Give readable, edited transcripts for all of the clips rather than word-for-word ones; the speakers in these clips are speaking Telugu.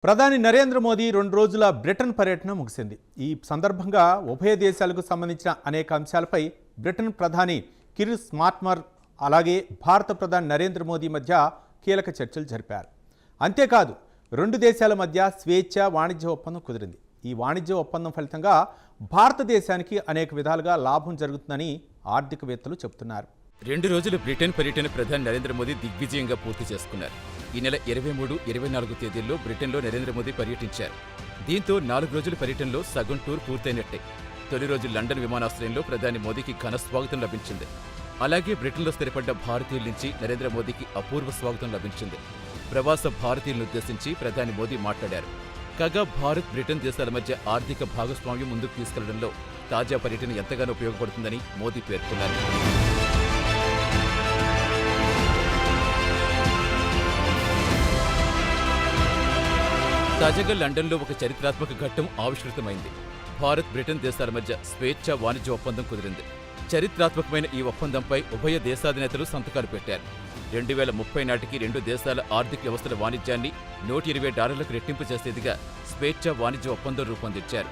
ప్రధాని నరేంద్ర మోదీ 2 రోజుల బ్రిటన్ పర్యటన ముగిసింది. ఈ సందర్భంగా ఉభయ దేశాలకు సంబంధించిన అనేక అంశాలపై బ్రిటన్ ప్రధాని కిర్ స్టార్మర్ అలాగే భారత ప్రధాని నరేంద్ర మోదీ మధ్య కీలక చర్చలు జరిపారు. అంతేకాదు 2 దేశాల మధ్య స్వేచ్ఛ వాణిజ్య ఒప్పందం కుదిరింది. ఈ వాణిజ్య ఒప్పందం ఫలితంగా భారతదేశానికి అనేక విధాలుగా లాభం జరుగుతుందని ఆర్థికవేత్తలు చెబుతున్నారు. 2 రోజుల బ్రిటన్ పర్యటన ప్రధాని నరేంద్ర మోదీ దిగ్విజయంగా పూర్తి చేసుకున్నారు. ఈ నెల 23, 24 తేదీల్లో బ్రిటన్లో నరేంద్ర మోదీ పర్యటించారు. దీంతో 4 రోజుల పర్యటనలో సగం టూర్ పూర్తయినట్టే. తొలి రోజు లండన్ విమానాశ్రయంలో ప్రధాని మోదీకి ఘన స్వాగతం లభించింది. అలాగే బ్రిటన్లో స్థిరపడ్డ భారతీయుల నుంచి నరేంద్ర మోదీకి అపూర్వ స్వాగతం లభించింది. ప్రవాస భారతీయులనుద్దేశించి ప్రధాని మోదీ మాట్లాడారు. కాగా భారత్, బ్రిటన్ దేశాల మధ్య ఆర్థిక భాగస్వామ్యం ముందుకు తీసుకెళ్లడంలో తాజా పర్యటన ఎంతగానో ఉపయోగపడుతుందని మోదీ పేర్కొన్నారు. తాజాగా లండన్లో ఒక చరిత్రాత్మక ఘట్టం ఆవిష్కృతమైంది. భారత్, బ్రిటన్ దేశాల మధ్య స్వేచ్ఛ వాణిజ్య ఒప్పందం కుదిరింది. చరిత్రాత్మకమైన ఈ ఒప్పందంపై ఉభయ దేశాధినేతలు సంతకాలు పెట్టారు. 2030 నాటికి 2 దేశాల ఆర్థిక వ్యవస్థల వాణిజ్యాన్ని $120 రెట్టింపు చేసేదిగా స్వేచ్ఛ వాణిజ్య ఒప్పందం రూపొందించారు.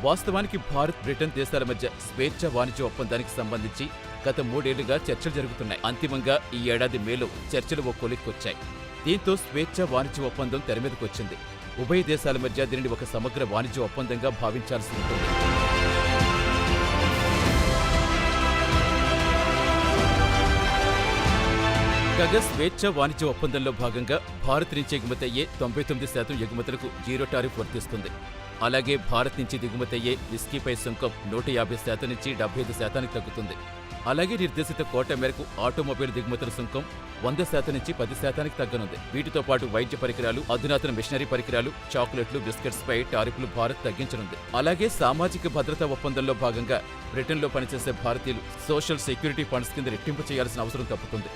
వాస్తవానికి భారత్, బ్రిటన్ దేశాల మధ్య స్వేచ్ఛ వాణిజ్య ఒప్పందానికి సంబంధించి గత 3 ఏళ్లుగా చర్చలు జరుగుతున్నాయి. అంతిమంగా ఈ ఏడాది మేలో చర్చలు ఓ కొలిక్కొచ్చాయి. దీంతో స్వేచ్ఛ వాణిజ్య ఒప్పందం తెరమీదకొచ్చింది. ఉభయ దేశాల మధ్య దీనిని ఒక సమగ్ర వాణిజ్య ఒప్పందంగా భావించాల్సి ఉంటుంది. కాగా స్వేచ్ఛ వాణిజ్య ఒప్పందంలో భాగంగా భారత్ నుంచి ఎగుమతయ్యే 99% ఎగుమతులకు 0 టారిఫ్ వర్తిస్తుంది. అలాగే భారత్ నుంచి దిగుమతయ్యే విస్కీపై సుంకం 150% నుంచి 75% తగ్గుతుంది. అలాగే నిర్దేశిత కోటా మేరకు ఆటోమొబైల్ దిగుమతుల సుంకం 100% నుంచి 10% తగ్గనుంది. వీటితో పాటు వైద్య పరికరాలు, అధునాతన మిషనరీ పరికరాలు, చాక్లెట్లు, బిస్కెట్స్ పై టారిఫ్లు భారత్ తగ్గించనుంది. అలాగే సామాజిక భద్రతా ఒప్పందంలో భాగంగా బ్రిటన్లో పనిచేసే భారతీయులు సోషల్ సెక్యూరిటీ ఫండ్స్ కింద రెట్టింపు చేయాల్సిన అవసరం తప్పుతుంది.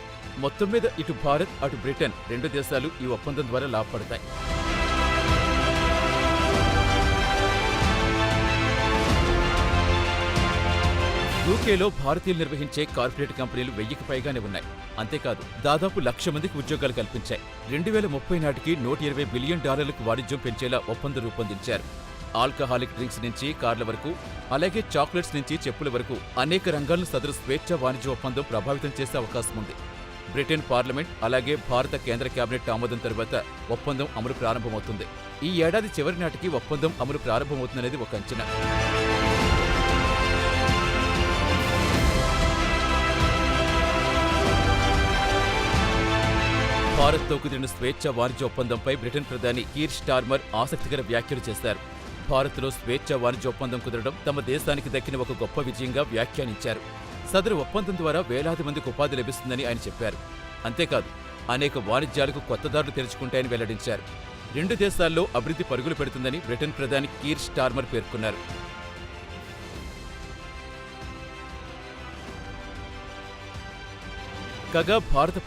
మొత్తం మీద ఇటు భారత్, అటు బ్రిటన్ 2 దేశాలు ఈ ఒప్పందం ద్వారా లాభపడతాయి. యూకేలో భారతీయులు నిర్వహించే కార్పొరేట్ కంపెనీలు 1000కి పైగానే ఉన్నాయి. అంతేకాదు దాదాపు 1,00,000 మందికి ఉద్యోగాలు కల్పించాయి. 2030 నాటికి $120 బిలియన్ వాణిజ్యం పెంచేలా ఒప్పందం రూపొందించారు. ఆల్కహాలిక్ డ్రింక్స్ నుంచి కార్ల వరకు, అలాగే చాక్లెట్స్ నుంచి చెప్పుల వరకు అనేక రంగాలను సదరు స్వేచ్ఛ వాణిజ్య ఒప్పందం ప్రభావితం చేసే అవకాశం ఉంది. బ్రిటన్ పార్లమెంట్ అలాగే భారత కేంద్ర కేబినెట్ ఆమోదం తర్వాత ఒప్పందం అమలు ప్రారంభమవుతుంది. ఈ ఏడాది చివరి నాటికి ఒప్పందం అమలు ప్రారంభమవుతుందనేది ఒక అంచనా. భారత్తో కుదిరిన స్వేచ్ఛ వాణిజ్య ఒప్పందంపై బ్రిటన్ ప్రధాని కీర్ స్టార్మర్ ఆసక్తికర వ్యాఖ్యలు చేశారు. భారత్లో స్వేచ్ఛ వాణిజ్య ఒప్పందం కుదరడం తమ దేశానికి దక్కిన ఒక గొప్ప విజయంగా వ్యాఖ్యానించారు. సదరు ఒప్పందం ద్వారా వేలాది మందికి ఉపాధి లభిస్తుందని ఆయన చెప్పారు. అంతేకాదు అనేక వాణిజ్యాలకు కొత్త దారులు తెరుచుకుంటాయని వెల్లడించారు. 2 దేశాల్లో అభివృద్ధి పరుగులు పెడుతుందని బ్రిటన్ ప్రధాని కీర్ స్టార్మర్ పేర్కొన్నారు. కాగా భారత